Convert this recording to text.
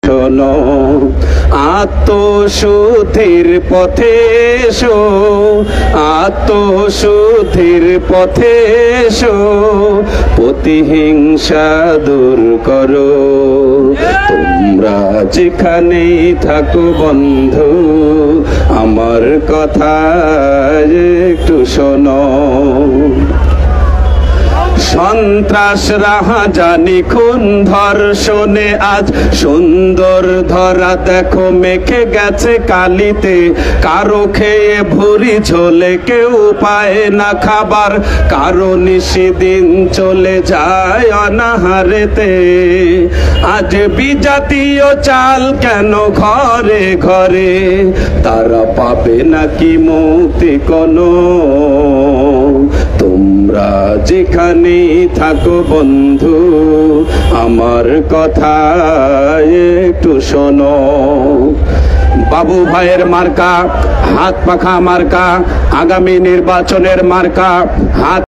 শোনো, আত্মশুদ্ধির পথে এসো, আত্মশুদ্ধির পথে এসো, প্রতিহিংসা দূর করো। তোমরা যেখানেই থাকো বন্ধু, আমার কথা একটু শোনো। সন্ত্রাসরা জানি খুন ধর্ষণে আজ সুন্দর ধরা দেখো মেখে গেছে কালিতে। কারো খেয়ে ভুরি ঝোলে কেউ পায় না খাবার, কারো নিশিদিন চলে যায় অনাহারেতে। আজ বিজাতীয় চাল কেন ঘরে ঘরে, তারা পাবে নাকি মুক্তি কোনো? তোমরা যেখানে থাকো বন্ধু, আমার কথা একটু শোনো। বাবু ভাইয়ের মার্কা হাত পাখা মার্কা, আগামী নির্বাচনের মার্কা হাত